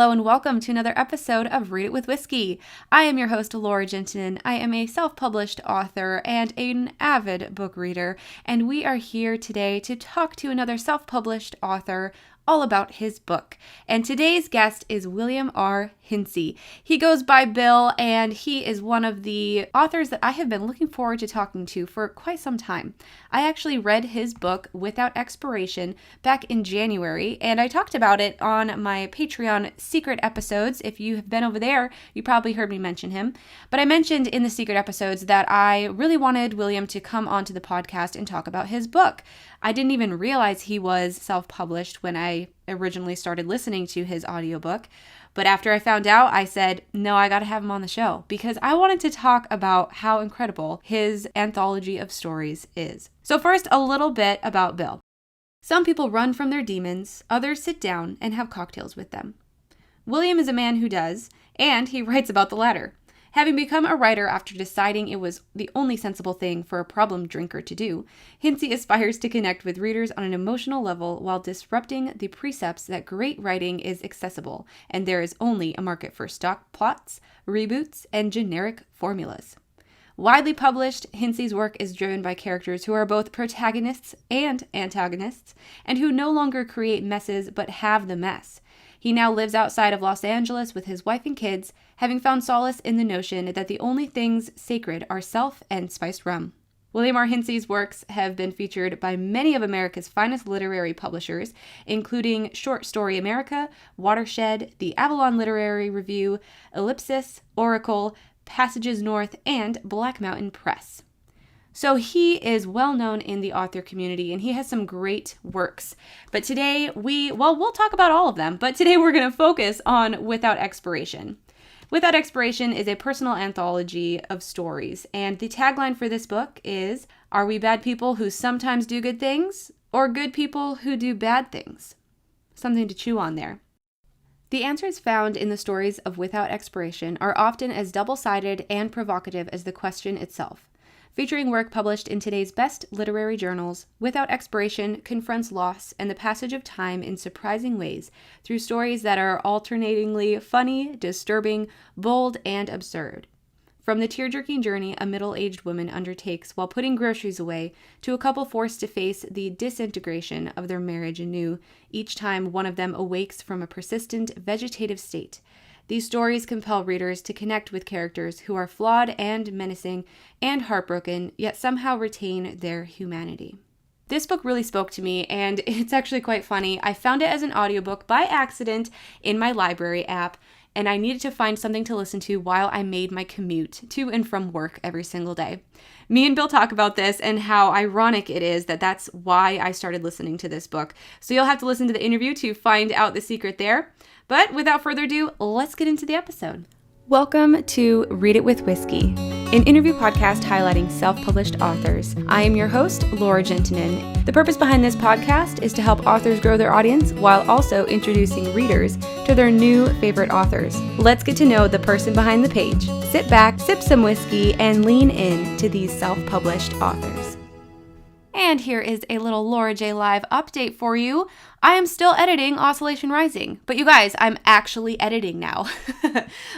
Hello and welcome to another episode of Read It with Whiskey. I am your host, Laura Juntunen. I am a self-published author and an avid book reader, and we are here today to talk to another self-published author all about his book. And today's guest is William R. Hincy. He goes by Bill, and he is one of the authors that I have been looking forward to talking to for quite some time. I actually read his book, Without Expiration, back in January, and I talked about it on my Patreon secret episodes. If you have been over there, you probably heard me mention him. But I mentioned in the secret episodes that I really wanted William to come onto the podcast and talk about his book. I didn't even realize he was self-published when I originally started listening to his audiobook. But after I found out, I said, no, I got to have him on the show because I wanted to talk about how incredible his anthology of stories is. So first, a little bit about Bill. Some people run from their demons, others sit down and have cocktails with them. William is a man who does, and he writes about the latter. Having become a writer after deciding it was the only sensible thing for a problem drinker to do, Hincy aspires to connect with readers on an emotional level while disrupting the precepts that great writing is accessible, and there is only a market for stock plots, reboots, and generic formulas. Widely published, Hincy's work is driven by characters who are both protagonists and antagonists, and who no longer create messes but have the mess. He now lives outside of Los Angeles with his wife and kids, having found solace in the notion that the only things sacred are self and spiced rum. William R. Hincy's works have been featured by many of America's finest literary publishers, including Short Story America, Watershed, the Avalon Literary Review, Ellipsis, Oracle, Passages North, and Black Mountain Press. So he is well known in the author community, and he has some great works. But today we'll talk about all of them, but today we're going to focus on Without Expiration. Without Expiration is a personal anthology of stories, and the tagline for this book is, "Are we bad people who sometimes do good things, or good people who do bad things?" Something to chew on there. The answers found in the stories of Without Expiration are often as double-sided and provocative as the question itself. Featuring work published in today's best literary journals, Without Expiration confronts loss and the passage of time in surprising ways through stories that are alternatingly funny, disturbing, bold, and absurd. From the tear-jerking journey a middle-aged woman undertakes while putting groceries away to a couple forced to face the disintegration of their marriage anew each time one of them awakes from a persistent vegetative state. These stories compel readers to connect with characters who are flawed and menacing and heartbroken, yet somehow retain their humanity. This book really spoke to me, and it's actually quite funny. I found it as an audiobook by accident in my library app, and I needed to find something to listen to while I made my commute to and from work every single day. Me and Bill talk about this and how ironic it is that that's why I started listening to this book. So you'll have to listen to the interview to find out the secret there. But without further ado, let's get into the episode. Welcome to Read It with Whiskey, an interview podcast highlighting self-published authors. I am your host, Laura Juntunen. The purpose behind this podcast is to help authors grow their audience while also introducing readers to their new favorite authors. Let's get to know the person behind the page. Sit back, sip some whiskey, and lean in to these self-published authors. And here is a little Laura J. Live update for you. I am still editing Oscillation Rising, but you guys, I'm actually editing now.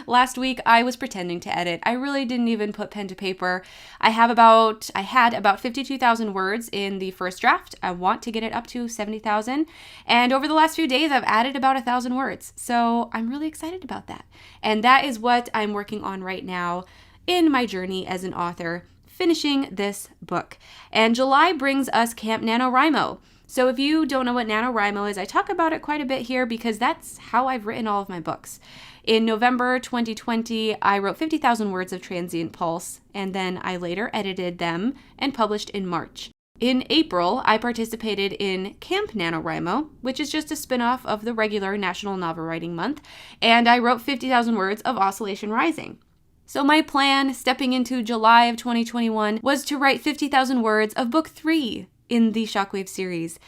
Last week, I was pretending to edit. I really didn't even put pen to paper. I had about 52,000 words in the first draft. I want to get it up to 70,000. And over the last few days, I've added about 1,000 words. So I'm really excited about that. And that is what I'm working on right now in my journey as an author, finishing this book. And July brings us Camp NaNoWriMo. So if you don't know what NaNoWriMo is, I talk about it quite a bit here because that's how I've written all of my books. In November 2020, I wrote 50,000 words of Transient Pulse, and then I later edited them and published in March. In April, I participated in Camp NaNoWriMo, which is just a spin-off of the regular National Novel Writing Month, and I wrote 50,000 words of Oscillation Rising. So my plan, stepping into July of 2021, was to write 50,000 words of book 3 in the Shockwave series.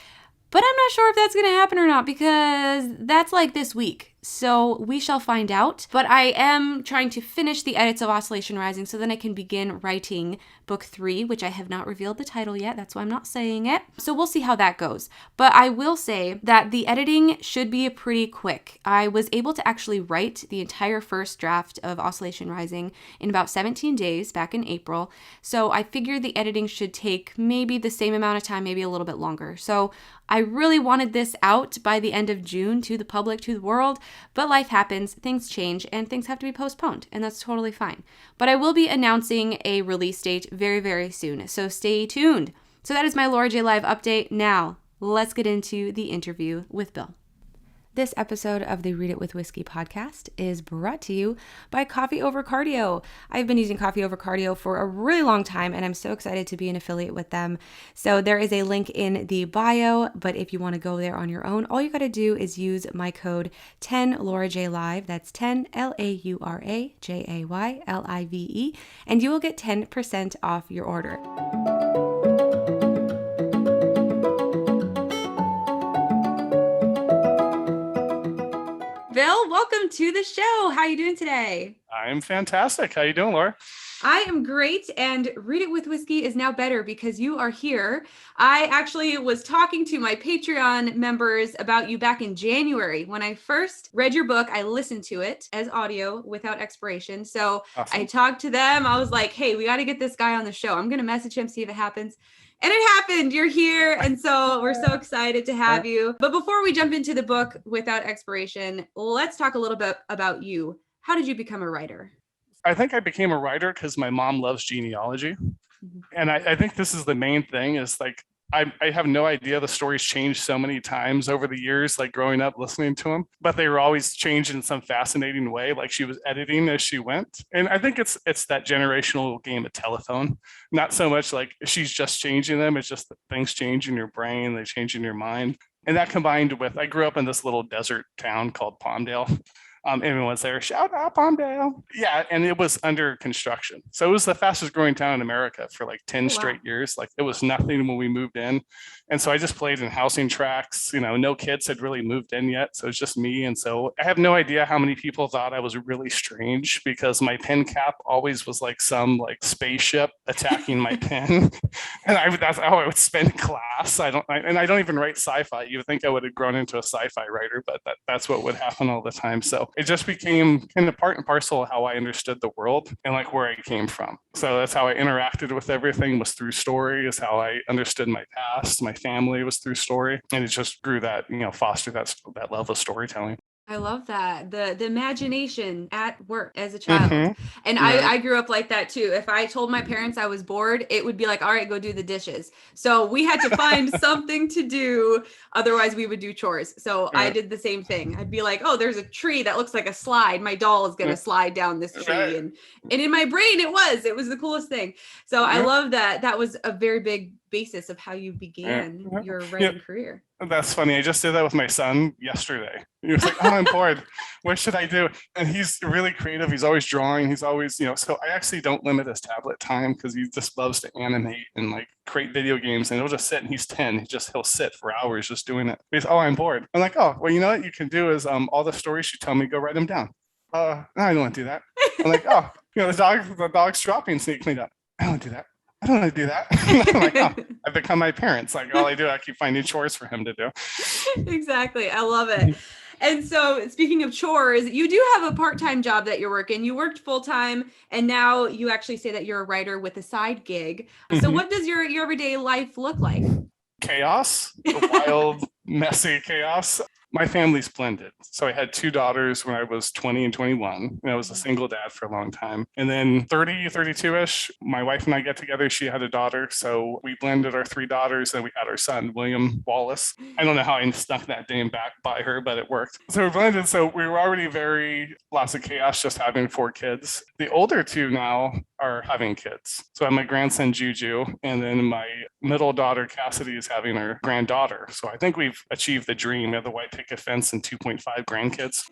But I'm not sure if that's going to happen or not because that's like this week. So we shall find out. But I am trying to finish the edits of Oscillation Rising so then I can begin writing book 3, which I have not revealed the title yet. That's why I'm not saying it. So we'll see how that goes. But I will say that the editing should be pretty quick. I was able to actually write the entire first draft of Oscillation Rising in about 17 days back in April. So I figured the editing should take maybe the same amount of time, maybe a little bit longer. So I really wanted this out by the end of June to the public, to the world, but life happens, things change, and things have to be postponed, and that's totally fine. But I will be announcing a release date very, very soon, so stay tuned. So that is my Laura J. Live update. Now, let's get into the interview with Bill. This episode of the Read It with Whiskey podcast is brought to you by Coffee Over Cardio. I've been using Coffee Over Cardio for a really long time, and I'm so excited to be an affiliate with them. So there is a link in the bio, but if you want to go there on your own, all you got to do is use my code 10LauraJLive. That's 10 LauraJaylive, and you will get 10% off your order. Bill, welcome to the show. How are you doing today? I'm fantastic. How you doing, Laura? I am great, and Read It with Whiskey is now better because you are here. I actually was talking to my Patreon members about you back in January. When I first read your book, I listened to it as audio without expiration. So awesome. I talked to them. I was like, hey, we got to get this guy on the show. I'm going to message him, see if it happens. And it happened. You're here. And so we're so excited to have you. But before we jump into the book Without Expiration, let's talk a little bit about you. How did you become a writer? I think I became a writer because my mom loves genealogy. Mm-hmm. And I think this is the main thing is like, I have no idea. The stories changed so many times over the years, like growing up listening to them, but they were always changed in some fascinating way. Like she was editing as she went. And I think it's that generational game of telephone, not so much like she's just changing them. It's just that things change in your brain, they change in your mind. And that combined with, I grew up in this little desert town called Palmdale. Everyone's there, shout out Palmdale. Yeah, and it was under construction. So it was the fastest growing town in America for like 10 straight years. Like it was nothing when we moved in. And so I just played in housing tracts, no kids had really moved in yet. So it's just me. And so I have no idea how many people thought I was really strange because my pen cap always was like some like spaceship attacking my pen. And that's how I would spend class. I don't even write sci-fi. You would think I would have grown into a sci-fi writer, but that's what would happen all the time. So it just became kind of part and parcel of how I understood the world and like where I came from. So that's how I interacted with everything, was through story, is how I understood my past. My family was through story. And it just grew that, fostered that love of storytelling. I love that. The imagination at work as a child. Mm-hmm. And yeah. I grew up like that too. If I told my parents I was bored, it would be like, all right, go do the dishes. So we had to find something to do. Otherwise we would do chores. So yeah. I did the same thing. I'd be like, oh, there's a tree that looks like a slide. My doll is going to slide down this tree. Right. And in my brain, it was the coolest thing. So I love that. That was a very big basis of how you began your writing career. That's funny. I just did that with my son yesterday. He was like, oh, I'm bored. What should I do? And he's really creative. He's always drawing. He's always, so I actually don't limit his tablet time because he just loves to animate and like create video games. And he'll just sit, and he's 10. He'll sit for hours just doing it. He's, oh, I'm bored. I'm like, oh, well, you know what you can do is all the stories you tell me, go write them down. No, I don't want to do that. I'm like, oh, the dog's dropping, so you clean up. I don't do that. I don't want to do that. I'm like, oh, I've become my parents. Like all I do, I keep finding chores for him to do. Exactly. I love it. And so speaking of chores, you do have a part-time job that you're working. You worked full-time, and now you actually say that you're a writer with a side gig. So what does your everyday life look like? Chaos, wild, messy chaos. My family's blended. So I had 2 daughters when I was 20 and 21. And I was a single dad for a long time. And then 30, 32-ish, my wife and I get together. She had a daughter. So we blended our 3 daughters, and we had our son, William Wallace. I don't know how I snuck that name back by her, but it worked. So we blended. So we were already lots of chaos just having 4 kids. The older 2 now are having kids. So I have my grandson, Juju, and then my middle daughter, Cassidy, is having her granddaughter. So I think we've achieved the dream of the white picket fence and 2.5 grandkids.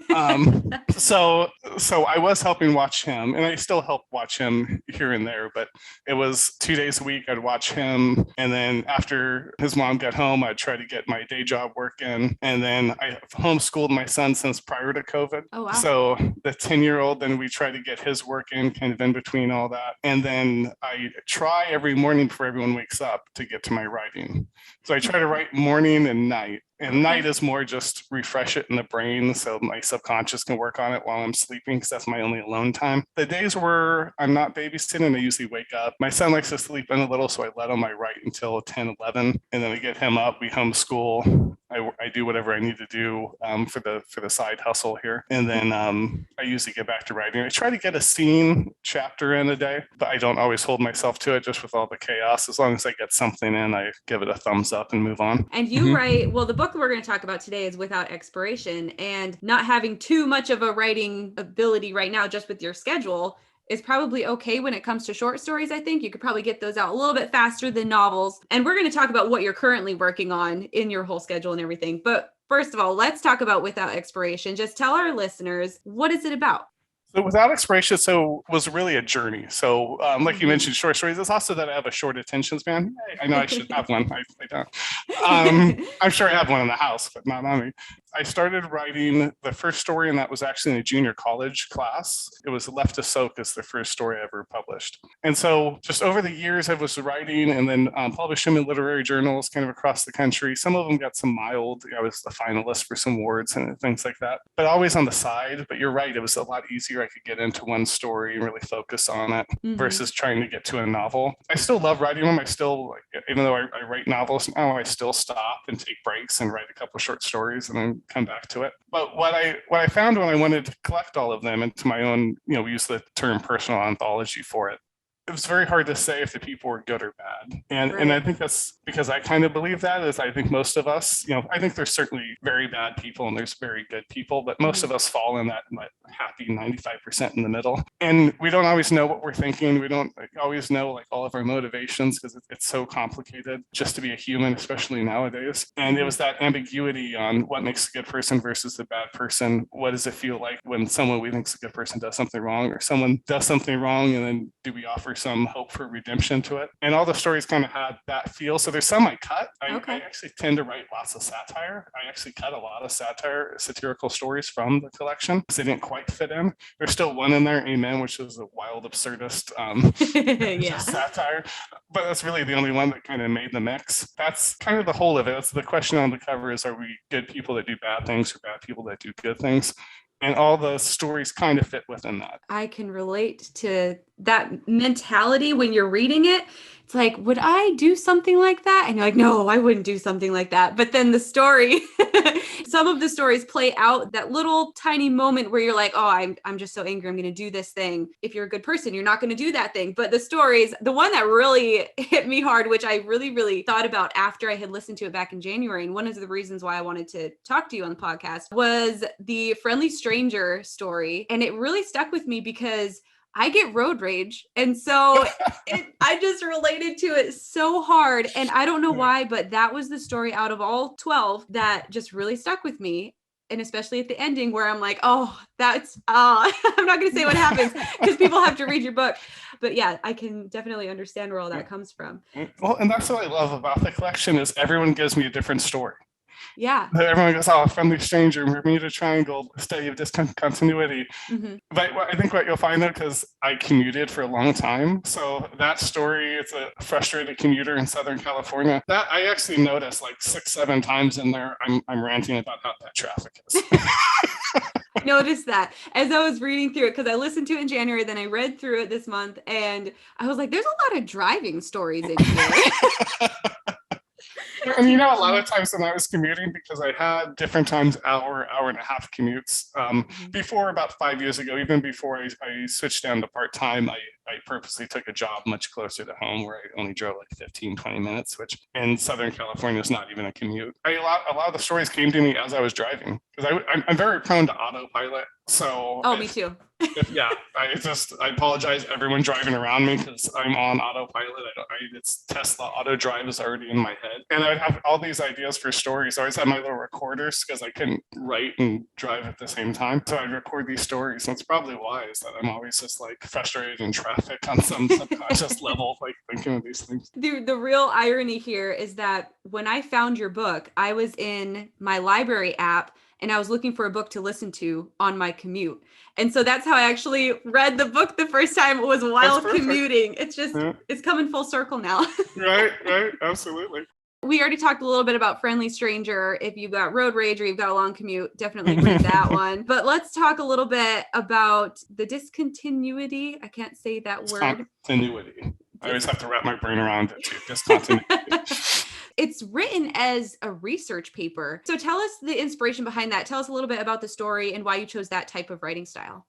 So I was helping watch him, and I still help watch him here and there, but it was 2 days a week. I'd watch him, and then after his mom got home, I'd try to get my day job work in, and then I homeschooled my son since prior to COVID. Oh, wow. So the 10-year-old, then we try to get his work in kind of in between all that, and then I try every morning before everyone wakes up to get to my writing. So I try to write morning and night. And night is more just refresh it in the brain so my subconscious can work on it while I'm sleeping, because that's my only alone time. The days where I'm not babysitting, I usually wake up. My son likes to sleep in a little, so I let him. I write until 10, 11, and then I get him up. We homeschool. I do whatever I need to do for the side hustle here. And then I usually get back to writing. I try to get a scene chapter in a day, but I don't always hold myself to it just with all the chaos. As long as I get something in, I give it a thumbs up and move on. And you write, well, the book we're going to talk about today is Without Expiration, and not having too much of a writing ability right now just with your schedule is probably okay when it comes to short stories. I think you could probably get those out a little bit faster than novels. And we're going to talk about what you're currently working on in your whole schedule and everything. But first of all, let's talk about Without Expiration. Just tell our listeners, what is it about? So Without Expiration was really a journey. So like you mentioned, short stories. It's also that I have a short attention span. I know I should have one. I don't. I'm sure I have one in the house, but not on me. I started writing the first story, and that was actually in a junior college class. It was Left to Soak is the first story I ever published. And so just over the years, I was writing and then published them in literary journals kind of across the country. Some of them got some mild. I was a finalist for some awards and things like that, but always on the side. But you're right, it was a lot easier. I could get into one story and really focus on it versus trying to get to a novel. I still love writing them. I still, even though I write novels now, I still stop and take breaks and write a couple short stories and then come back to it. But what I found when I wanted to collect all of them into my own, we use the term personal anthology for it. It was very hard to say if the people were good or bad. And I think that's because I kind of believe that, is I think most of us, I think there's certainly very bad people and there's very good people, but most of us fall in that happy 95% in the middle. And we don't always know what we're thinking. We don't always know all of our motivations, because it's so complicated just to be a human, especially nowadays. And it was that ambiguity on what makes a good person versus a bad person. What does it feel like when someone we think is a good person does something wrong, or someone does something wrong, and then do we offer some hope for redemption to it? And all the stories kind of had that feel. So there's some I cut. I actually tend to write lots of satire. I actually cut a lot of satirical stories from the collection because they didn't quite fit in. There's still one in there, Amen, which is a wild absurdist satire. But that's really the only one that kind of made the mix. That's kind of the whole of it. That's the question on the cover is, are we good people that do bad things or bad people that do good things? And all the stories kind of fit within that. I can relate to that mentality when you're reading it. It's like, would I do something like that? And you're like, no, I wouldn't do something like that. But then the story, some of the stories play out that little tiny moment where you're like, oh, I'm just so angry, I'm going to do this thing. If you're a good person, you're not going to do that thing. But the stories, the one that really hit me hard, which I really, really thought about after I had listened to it back in January, and one of the reasons why I wanted to talk to you on the podcast, was the Friendly Stranger story. And it really stuck with me because I get road rage. And so I just related to it so hard. And I don't know why, but that was the story out of all 12 that just really stuck with me. And especially at the ending where I'm like, oh, that's, I'm not going to say what happens because people have to read your book. But yeah, I can definitely understand where all that comes from. Well, and that's what I love about the collection is everyone gives me a different story. Yeah. Everyone goes, oh, Friendly Stranger, Bermuda Triangle, Study of Discontinuity. But I think what you'll find though, because I commuted for a long time, so that story, it's a frustrated commuter in Southern California, that I actually noticed 6-7 times in there, I'm ranting about how bad traffic is. Noticed that as I was reading through it, because I listened to it in January, then I read through it this month, and I was like, there's a lot of driving stories in here. And a lot of times when I was commuting, because I had different times, hour and a half commutes, before about 5 years ago, even before I switched down to part-time, I purposely took a job much closer to home where I only drove like 15, 20 minutes, which in Southern California is not even a commute. A lot of the stories came to me as I was driving because I'm very prone to autopilot. So me too. I apologize everyone driving around me because I'm on autopilot. It's Tesla auto drive is already in my head, and I would have all these ideas for stories. So I always had my little recorders because I couldn't write and drive at the same time. So I'd record these stories. And it's probably why is that I'm always just like frustrated in traffic on some subconscious level, like thinking of these things. The real irony here is that when I found your book, I was in my library app and I was looking for a book to listen to on my commute. And so that's how I actually read the book the first time. It was while commuting. It's just, It's coming full circle now. Right, absolutely. We already talked a little bit about Friendly Stranger. If you've got road rage or you've got a long commute, definitely read that one. But let's talk a little bit about the discontinuity. I can't say that word. Continuity. I always have to wrap my brain around it too. Discontinuity. It's written as a research paper. So tell us the inspiration behind that. Tell us a little bit about the story and why you chose that type of writing style.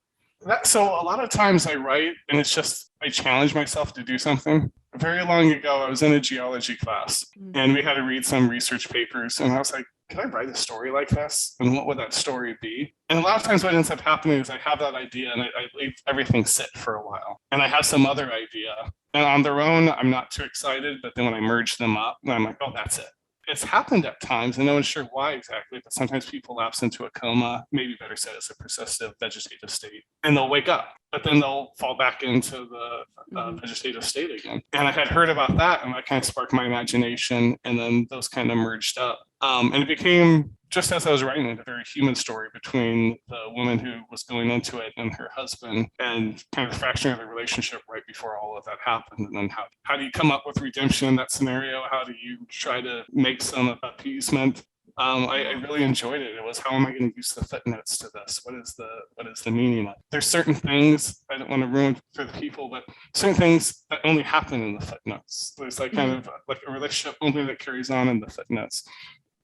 So a lot of times I write and it's just, I challenge myself to do something. Very long ago, I was in a geology class and we had to read some research papers. And I was like, could I write a story like this? And what would that story be? And a lot of times what ends up happening is I have that idea and I leave everything sit for a while. And I have some other idea. And on their own, I'm not too excited. But then when I merge them up, I'm like, oh, that's it. It's happened at times, and no one's sure why exactly, but sometimes people lapse into a coma, maybe better said it's a persistent vegetative state, and they'll wake up, but then they'll fall back into the vegetative state again. And I had heard about that, and that kind of sparked my imagination, and then those kind of merged up. And it became, just as I was writing it, a very human story between the woman who was going into it and her husband, and kind of the fracturing of the relationship right before all of that happened. And then how do you come up with redemption in that scenario? How do you try to make some appeasement? I really enjoyed it. It was, how am I going to use the footnotes to this? What is the meaning of it? There's certain things, I don't want to ruin for the people, but certain things that only happen in the footnotes. There's like kind of like a relationship only that carries on in the footnotes.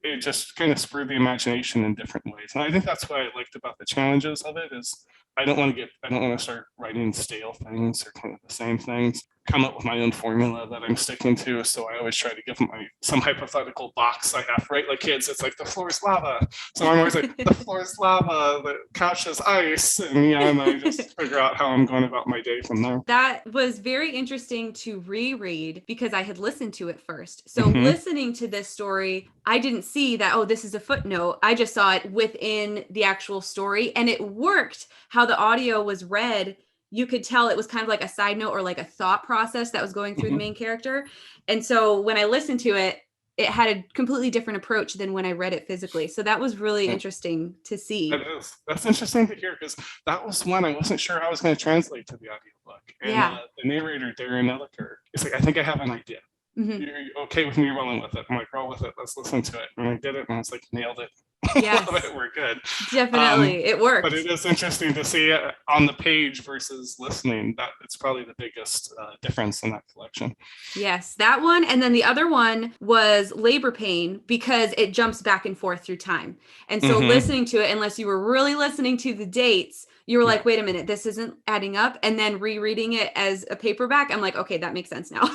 It just kind of spurred the imagination in different ways. And I think that's what I liked about the challenges of it is I don't want to start writing stale things or kind of the same things, come up with my own formula that I'm sticking to. So I always try to give some hypothetical box I have, right? Like kids, it's like the floor is lava. So I'm always like, the floor is lava, the couch is ice. And and I just figure out how I'm going about my day from there. That was very interesting to reread because I had listened to it first. So listening to this story, I didn't see that, oh, this is a footnote. I just saw it within the actual story, and it worked how the audio was read. You could tell it was kind of like a side note or like a thought process that was going through the main character. And so when I listened to it, it had a completely different approach than when I read it physically. So that was really interesting to see. It is. That's interesting to hear because that was one I wasn't sure how I was going to translate to the audiobook. And the narrator, Darren Elliker, is like, I think I have an idea. You're okay with me rolling with it? I'm like, roll with it. Let's listen to it. And I did it and I was like, nailed it. Yes. We're good. Definitely. It worked. But it is interesting to see it on the page versus listening. That it's probably the biggest difference in that collection. Yes, that one. And then the other one was Labor Pain because it jumps back and forth through time. And so listening to it, unless you were really listening to the dates, you were like, wait a minute, this isn't adding up. And then rereading it as a paperback, I'm like, okay, that makes sense now.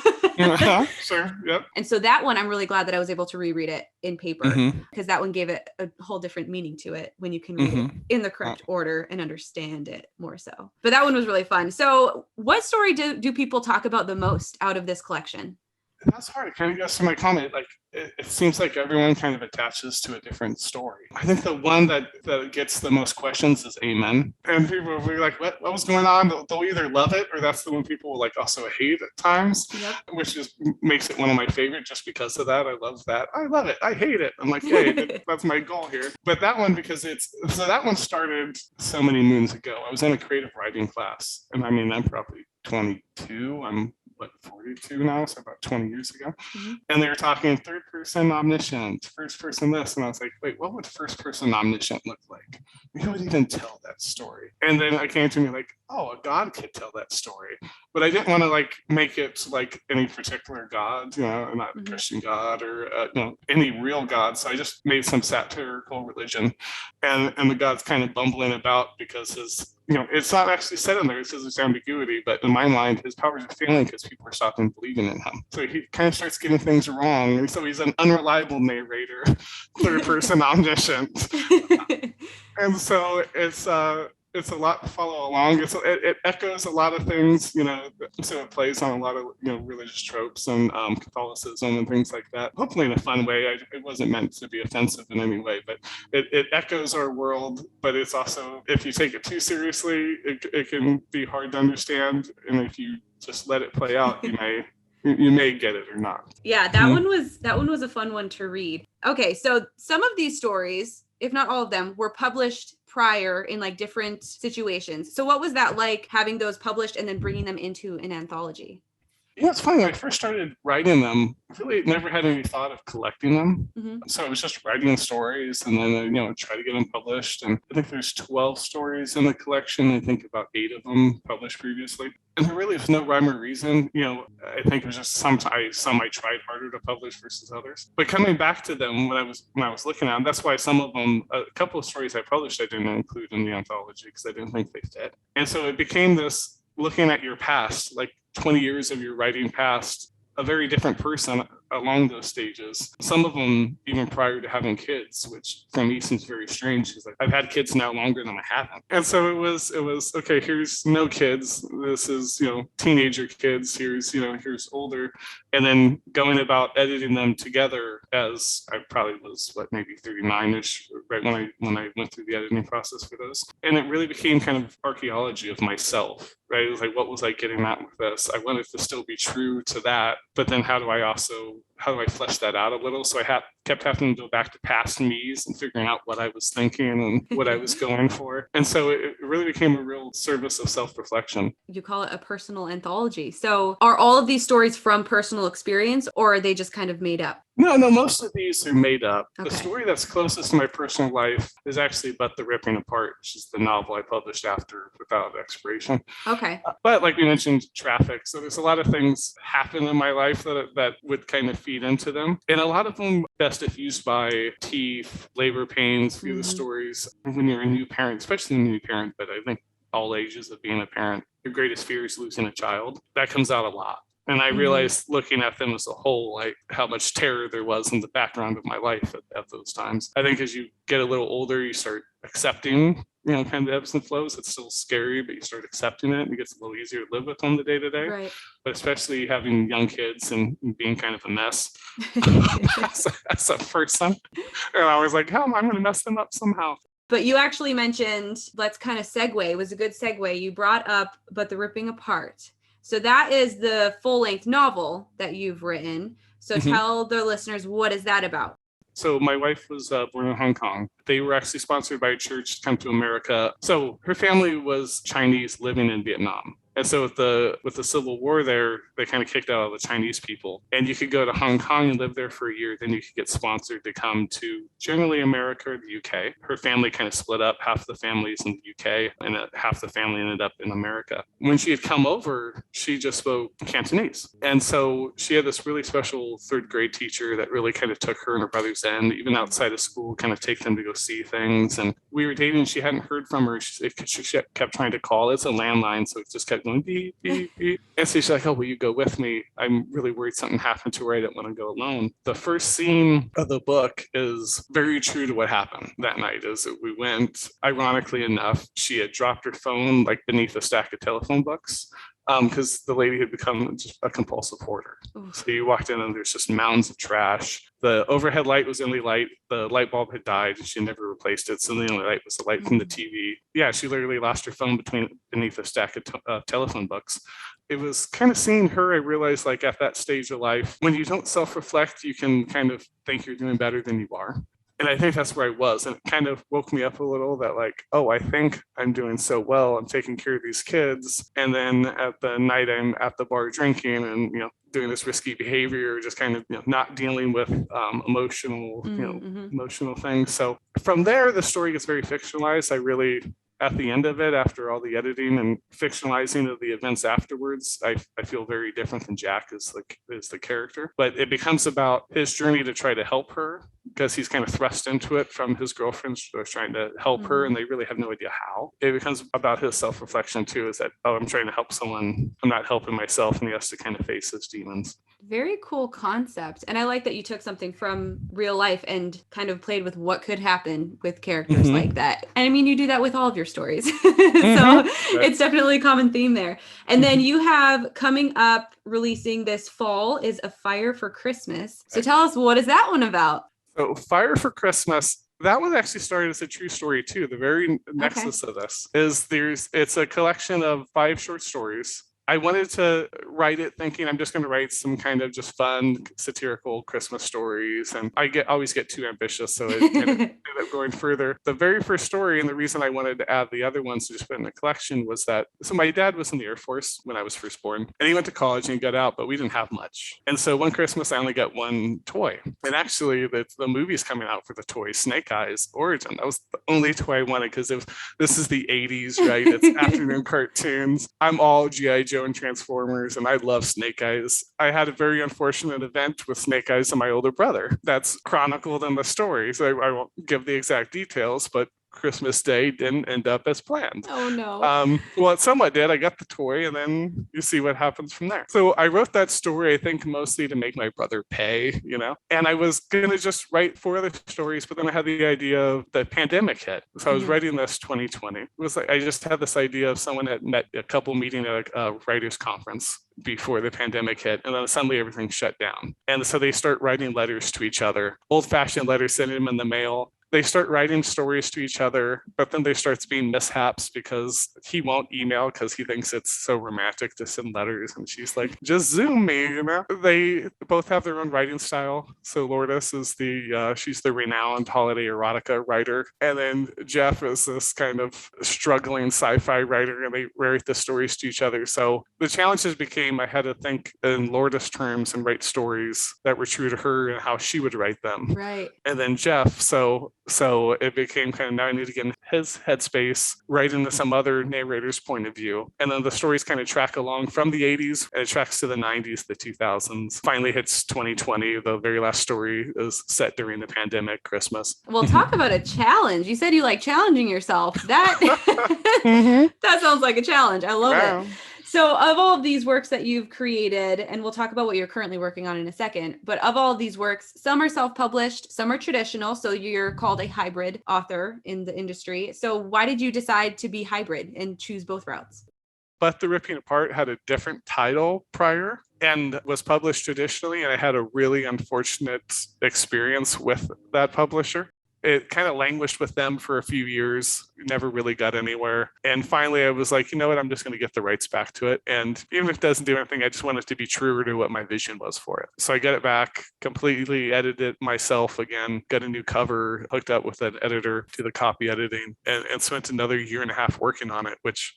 Sure. Yep. And so that one, I'm really glad that I was able to reread it in paper because that one gave it a whole different meaning to it when you can read it in the correct order and understand it more so. But that one was really fun. So what story do people talk about the most out of this collection? That's hard. It kind of goes to my comment. Like it seems like everyone kind of attaches to a different story. I think the one that gets the most questions is Amen. And people will be like, what was going on? They'll either love it or that's the one people will like also hate at times, which just makes it one of my favorite just because of that. I love that. I love it. I hate it. I'm like, hey, that's my goal here. But that one, because that one started so many moons ago. I was in a creative writing class. And I mean, I'm probably 22. I'm 42 now, so about 20 years ago. And they were talking third person omniscient, first person this. And I was like, wait, what would first person omniscient look like? Who would even tell that story? And then it came to me like, oh, a God could tell that story. But I didn't want to like make it like any particular God, not a Christian God or any real God. So I just made some satirical religion. And the God's kind of bumbling about because his it's not actually said in there, it says there's ambiguity, but in my mind, his powers are failing because people are stopping believing in him. So he kind of starts getting things wrong. And so he's an unreliable narrator, third person omniscient. And so it's a lot to follow along. It echoes a lot of things, so it plays on a lot of, religious tropes and Catholicism and things like that. Hopefully in a fun way. It wasn't meant to be offensive in any way, but it echoes our world, but it's also, if you take it too seriously, it can be hard to understand. And if you just let it play out, you may get it or not. Yeah, that one was a fun one to read. Okay, so some of these stories, if not all of them, were published prior in like different situations. So what was that like, having those published and then bringing them into an anthology? It's funny. When I first started writing them, I really never had any thought of collecting them. Mm-hmm. So I was just writing stories and then, try to get them published. And I think there's 12 stories in the collection. I think about 8 of them published previously. And there really was no rhyme or reason. I think it was just some I tried harder to publish versus others. But coming back to them when I was looking at them, that's why some of them, a couple of stories I published, I didn't include in the anthology because I didn't think they fit. And so it became this looking at your past, like 20 years of your writing past, a very different person along those stages. Some of them even prior to having kids, which for me seems very strange because I've had kids now longer than I haven't. And so it was okay, here's no kids. This is, teenager kids. Here's older. And then going about editing them together as I probably was, maybe 39-ish, right when I went through the editing process for those. And it really became kind of archaeology of myself, right? It was like, what was I getting at with this? I wanted to still be true to that, but then how do I flesh that out a little? So I kept having to go back to past me's and figuring out what I was thinking and what I was going for. And so it really became a real service of self-reflection. You call it a personal anthology. So are all of these stories from personal experience, or are they just kind of made up? No, most of these are made up. Okay. The story that's closest to my personal life is actually But the Ripping Apart, which is the novel I published after Without Expiration. Okay. But like we mentioned, traffic. So there's a lot of things happen in my life that would kind of feed into them. And a lot of them best diffused by teeth, labor pains, few of the stories. When you're a new parent, especially a new parent, but I think all ages of being a parent, your greatest fear is losing a child. That comes out a lot. And I realized looking at them as a whole, like how much terror there was in the background of my life at those times. I think as you get a little older, you start accepting, kind of the ebbs and flows. It's still scary, but you start accepting it and it gets a little easier to live with on the day to day. Right. But especially having young kids and being kind of a mess as a person. And I was like, I'm going to mess them up somehow. But you actually mentioned, let's kind of segue, it was a good segue. You brought up But the Ripping Apart. So that is the full-length novel that you've written. So tell the listeners, what is that about? So my wife was born in Hong Kong. They were actually sponsored by a church to come to America. So her family was Chinese living in Vietnam. And so with the Civil War there, they kind of kicked out all the Chinese people. And you could go to Hong Kong and live there for a year. Then you could get sponsored to come to generally America or the UK. Her family kind of split up. Half the families in the UK and half the family ended up in America. When she had come over, she just spoke Cantonese. And so she had this really special third grade teacher that really kind of took her and her brothers in, even outside of school, kind of take them to go see things. And we were dating. She hadn't heard from her. She kept trying to call. It's a landline, so it just kept going beep, beep, beep. And so she's like, oh, will you go with me? I'm really worried something happened to her. I didn't want to go alone. The first scene of the book is very true to what happened that night. Is that we went, ironically enough, she had dropped her phone like beneath a stack of telephone books. Because the lady had become just a compulsive hoarder. So you walked in and there's just mounds of trash. The overhead light was the only light. The light bulb had died and she never replaced it. So the only light was the light from the TV. Yeah, she literally lost her phone beneath a stack of telephone books. It was kind of seeing her, I realized, like at that stage of life, when you don't self-reflect, you can kind of think you're doing better than you are. And I think that's where I was. And it kind of woke me up a little that like, oh, I think I'm doing so well. I'm taking care of these kids. And then at the night I'm at the bar drinking and, doing this risky behavior, just kind of, not dealing with emotional things. So from there, the story gets very fictionalized. I really, at the end of it, after all the editing and fictionalizing of the events afterwards, I feel very different than Jack is the character. But it becomes about his journey to try to help her because he's kind of thrust into it from his girlfriend trying to help her, and they really have no idea how. It becomes about his self-reflection too, is that, oh, I'm trying to help someone, I'm not helping myself, and he has to kind of face his demons. Very cool concept. And I like that you took something from real life and kind of played with what could happen with characters like that. And I mean, you do that with all of your stories. So it's definitely a common theme there. And then you have coming up, releasing this fall, is A Fire for Christmas. So tell us, what is that one about? So Fire for Christmas, that one actually started as a true story too. The very nexus of this is it's a collection of 5 short stories. I wanted to write it thinking I'm just going to write some kind of just fun satirical Christmas stories, and I always get too ambitious, so it kind of ended up going further. The very first story, and the reason I wanted to add the other ones to just put in the collection, was that my dad was in the Air Force when I was first born, and he went to college and he got out, but we didn't have much. And so one Christmas I only got one toy, and actually the movie's coming out for the toy, Snake Eyes Origin. That was the only toy I wanted, because this is the 80s, right? It's afternoon cartoons. I'm all G.I. Joe and Transformers, and I love Snake Eyes. I had a very unfortunate event with Snake Eyes and my older brother that's chronicled in the story, so I won't give the exact details, but Christmas Day didn't end up as planned. Oh no. Well, it somewhat did. I got the toy, and then you see what happens from there. So I wrote that story, I think, mostly to make my brother pay, and I was gonna just write 4 other stories, but then I had the idea of the pandemic hit. So I was writing this 2020. It was like I just had this idea of someone had met a couple meeting at a writers conference before the pandemic hit, and then suddenly everything shut down. And so they start writing letters to each other, old-fashioned letters, sending them in the mail. They start writing stories to each other, but then there starts being mishaps because he won't email because he thinks it's so romantic to send letters. And she's like, just Zoom me, They both have their own writing style. So Lourdes is she's the renowned holiday erotica writer. And then Jeff is this kind of struggling sci-fi writer, and they write the stories to each other. So the challenges became I had to think in Lourdes terms and write stories that were true to her and how she would write them. Right. And then Jeff, so it became kind of, now I need to get in his headspace, right into some other narrator's point of view. And then the stories kind of track along from the 80s, and it tracks to the 90s, the 2000s, finally hits 2020. The very last story is set during the pandemic, Christmas. Well, talk about a challenge. You said you like challenging yourself. That, that sounds like a challenge. I love it. So of all of these works that you've created, and we'll talk about what you're currently working on in a second, but of all of these works, some are self-published, some are traditional. So you're called a hybrid author in the industry. So why did you decide to be hybrid and choose both routes? But The Ripping Apart had a different title prior and was published traditionally, and I had a really unfortunate experience with that publisher. It kind of languished with them for a few years, never really got anywhere. And finally, I was like, you know what, I'm just going to get the rights back to it. And even if it doesn't do anything, I just want it to be truer to what my vision was for it. So I got it back, completely edited it myself again, got a new cover, hooked up with an editor to the copy editing, and spent another 1.5 years working on it, which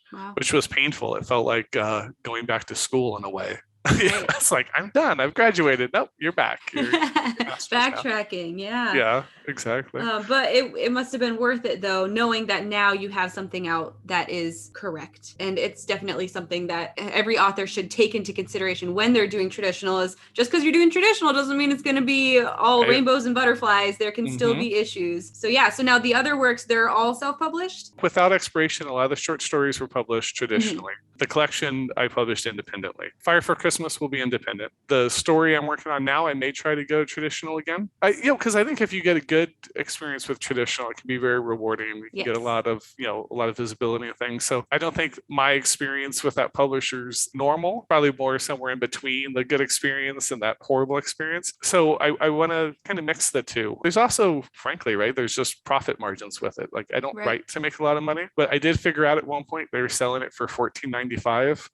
was painful. It felt like going back to school in a way. It's like, I'm done. I've graduated. Nope, you're back. You're backtracking. Yeah, exactly. But it must have been worth it, though, knowing that now you have something out that is correct. And it's definitely something that every author should take into consideration when they're doing traditional. Is just because you're doing traditional doesn't mean it's going to be all rainbows and butterflies. There can still be issues. So so now the other works, they're all self-published? Without Expiration, a lot of the short stories were published traditionally. The collection I published independently. Fire for Christmas will be independent. The story I'm working on now, I may try to go traditional again. Because I think if you get a good experience with traditional, it can be very rewarding. You can get a lot of visibility and things. So I don't think my experience with that publisher's normal, probably more somewhere in between the good experience and that horrible experience. So I want to kind of mix the two. There's also, frankly, there's just profit margins with it. Like I don't write to make a lot of money, but I did figure out at one point they were selling it for $14.95,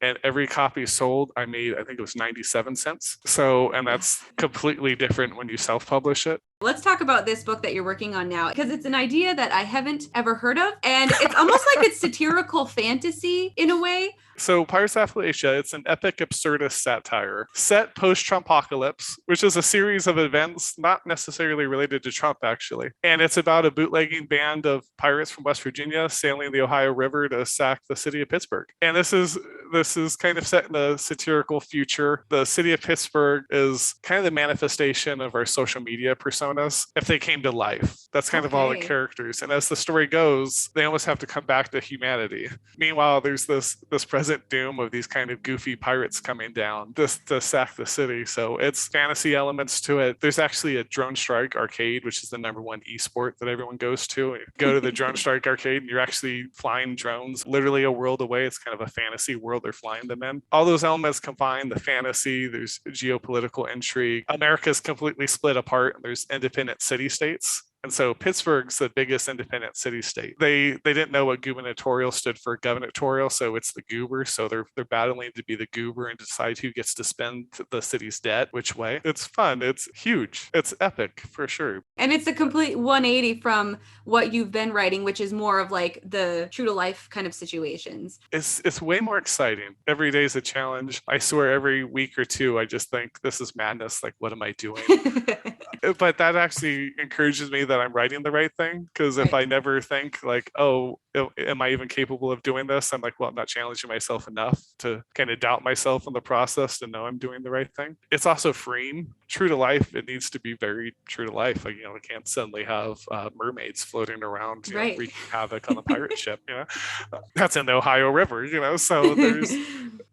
and every copy sold, I made, I think it was 97 cents. So, and that's completely different when you self-publish it. Let's talk about this book that you're working on now, because it's an idea that I haven't ever heard of. And it's almost like it's satirical fantasy in a way. So Pirates of Appalachia, it's an epic absurdist satire set post-Trumpocalypse, which is a series of events not necessarily related to Trump, actually. And it's about a bootlegging band of pirates from West Virginia sailing the Ohio River to sack the city of Pittsburgh. And this is this is kind of set in a satirical future. The city of Pittsburgh is kind of the manifestation of our social media personas if they came to life. That's kind of all the characters. And as the story goes, they almost have to come back to humanity. Meanwhile, there's this present doom of these kind of goofy pirates coming down to sack the city. So it's fantasy elements to it. There's actually a Drone Strike arcade, which is the #1 esport that everyone goes to. You go to the Drone Strike arcade and you're actually flying drones literally a world away. It's kind of a fantasy world they're flying them in. All those elements combine the fantasy, there's geopolitical intrigue. America's completely split apart and there's independent city states. And so Pittsburgh's the biggest independent city state. They didn't know what gubernatorial stood for gubernatorial, so it's the goober. So they're battling to be the goober and decide who gets to spend the city's debt, which way. It's fun. It's huge. It's epic for sure. And it's a complete 180 from what you've been writing, which is more of like the true to life kind of situations. It's way more exciting. Every day is a challenge. I swear every week or two, I just think this is madness. Like, what am I doing? But that actually encourages me that I'm writing the right thing. Because if I never think like, oh, am I even capable of doing this? I'm like, well, I'm not challenging myself enough to kind of doubt myself in the process to know I'm doing the right thing. It's also freeing. True to life, it needs to be very true to life. Like, we can't suddenly have mermaids floating around, wreaking havoc on the pirate ship. That's in the Ohio River, so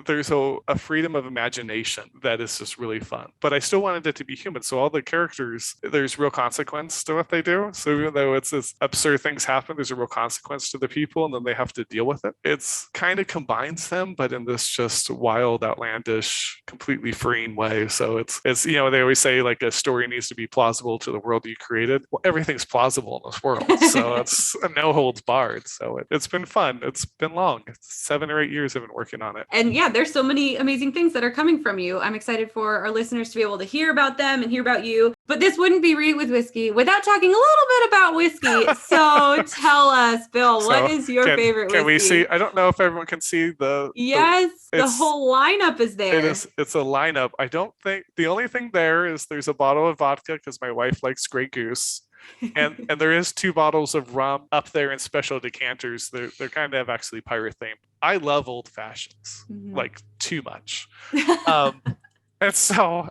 there's a freedom of imagination that is just really fun. But I still wanted it to be human. So all the characters, there's real consequence to what they do. So even though it's this absurd things happen, there's a real consequence to the people and then they have to deal with it. It's kind of combines them, but in this just wild, outlandish, completely freeing way. So it's they always say like a story needs to be plausible to the world you created. Well, everything's plausible in this world. So it's no holds barred. So it's been fun. It's been long. It's 7 or 8 years I've been working on it. And there's so many amazing things that are coming from you. I'm excited for our listeners to be able to hear about them and hear about you. But this wouldn't be Read It with Whiskey without talking a little bit about whiskey. So tell us, Bill, what is your favorite whiskey? Can we see? I don't know if everyone can see the whole lineup is there. It's a lineup. I don't think the only thing there's a bottle of vodka because my wife likes Grey Goose. and there is 2 bottles of rum up there in special decanters. They're kind of actually pirate themed. I love old fashions, like too much. And so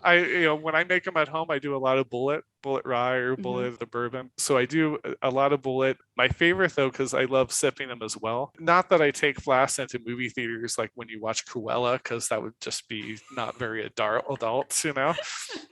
when I make them at home, I do a lot of bullet rye or bullet the bourbon. So I do a lot of bullet. My favorite though, because I love sipping them as well. Not that I take flasks into movie theaters like when you watch Cruella, because that would just be not very adult,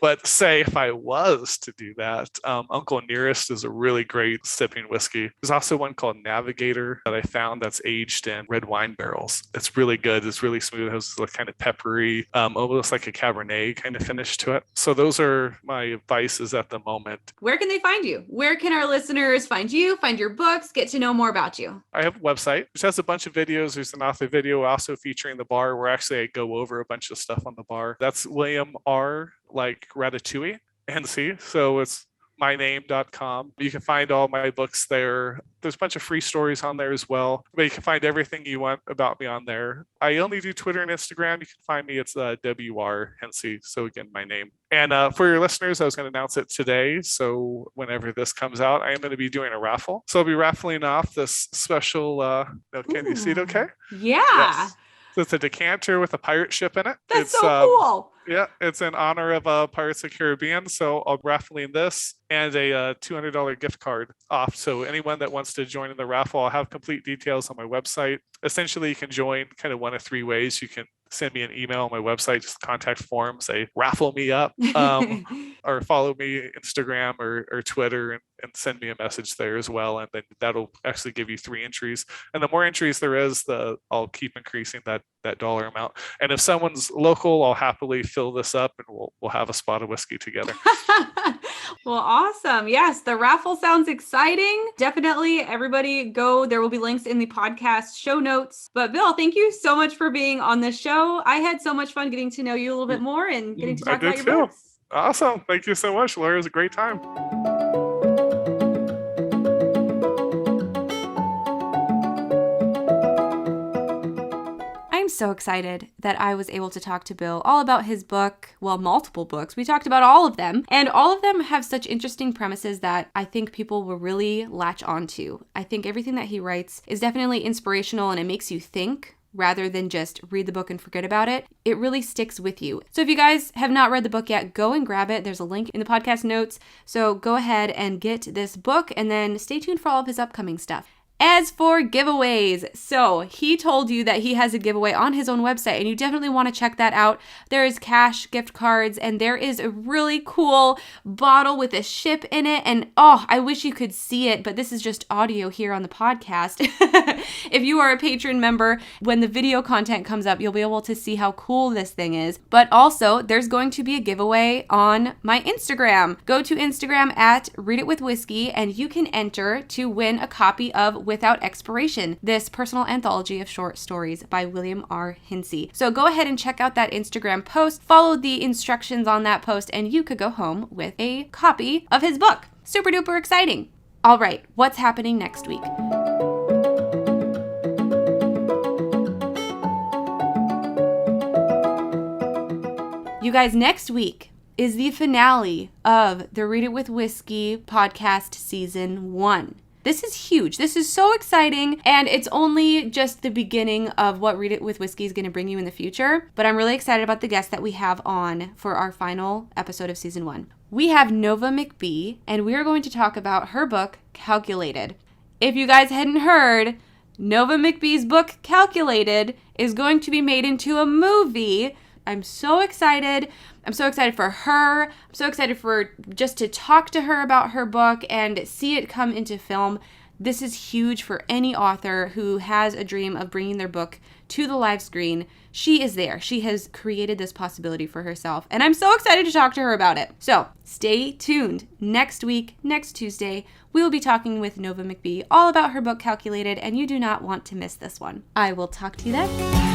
But say if I was to do that, Uncle Nearest is a really great sipping whiskey. There's also one called Navigator that I found that's aged in red wine barrels. It's really good. It's really smooth. It has like kind of peppery, almost like a Cabernet kind of finish to it. So those are my vices at the moment. Where can they find you? Where can our listeners find you, find your books, get to know more about you? I have a website which has a bunch of videos. There's an author video also featuring the bar where actually I go over a bunch of stuff on the bar. That's William R. like Ratatouille, Hincy. So it's myname.com. You can find all my books there. There's a bunch of free stories on there as well, but you can find everything you want about me on there. I only do Twitter and Instagram. You can find me. It's WR Hincy. So again, my name. And for your listeners, I was going to announce it today. So whenever this comes out, I am going to be doing a raffle. So I'll be raffling off this special, can you see it okay? Yeah. Yes. So it's a decanter with a pirate ship in it. That's so cool. Yeah, it's in honor of Pirates of the Caribbean. So I'll raffling this and a $200 gift card off. So anyone that wants to join in the raffle, I'll have complete details on my website. Essentially, you can join kind of one of 3 ways. You can send me an email on my website, just contact form, say raffle me up, or follow me Instagram or Twitter and send me a message there as well. And then that'll actually give you 3 entries. And the more entries there is, I'll keep increasing that dollar amount. And if someone's local, I'll happily fill this up and we'll have a spot of whiskey together. Well, awesome. Yes, the raffle sounds exciting. Definitely everybody go. There will be links in the podcast show notes. But Bill, thank you so much for being on the show. I had so much fun getting to know you a little bit more and getting to talk about your books. Awesome. Thank you so much, Laura. It was a great time. So excited that I was able to talk to Bill all about his book, well, multiple books. We talked about all of them, and all of them have such interesting premises that I think people will really latch onto. I think everything that he writes is definitely inspirational and it makes you think, rather than just read the book and forget about it, it really sticks with you. So if you guys have not read the book yet, go and grab it. There's a link in the podcast notes. So go ahead and get this book and then stay tuned for all of his upcoming stuff. As for giveaways, so he told you that he has a giveaway on his own website, and you definitely want to check that out. There is cash, gift cards, and there is a really cool bottle with a ship in it. And oh, I wish you could see it, but this is just audio here on the podcast. If you are a patron member, when the video content comes up, you'll be able to see how cool this thing is. But also, there's going to be a giveaway on my Instagram. Go to Instagram at Read It With Whiskey, and you can enter to win a copy of Without Expiration, this personal anthology of short stories by William R. Hincy. So go ahead and check out that Instagram post, follow the instructions on that post, and you could go home with a copy of his book. Super duper exciting. All right, what's happening next week? You guys, next week is the finale of the Read It With Whiskey podcast season 1. This is huge. This is so exciting, and it's only just the beginning of what Read It With Whiskey is going to bring you in the future, but I'm really excited about the guest that we have on for our final episode of season 1. We have Nova McBee, and we are going to talk about her book, Calculated. If you guys hadn't heard, Nova McBee's book, Calculated, is going to be made into a movie. I'm so excited. I'm so excited for her. I'm so excited for just to talk to her about her book and see it come into film. This is huge for any author who has a dream of bringing their book to the live screen. She is there. She has created this possibility for herself, and I'm so excited to talk to her about it. So stay tuned. Next week, next Tuesday, we will be talking with Nova McBee all about her book Calculated, and you do not want to miss this one. I will talk to you then.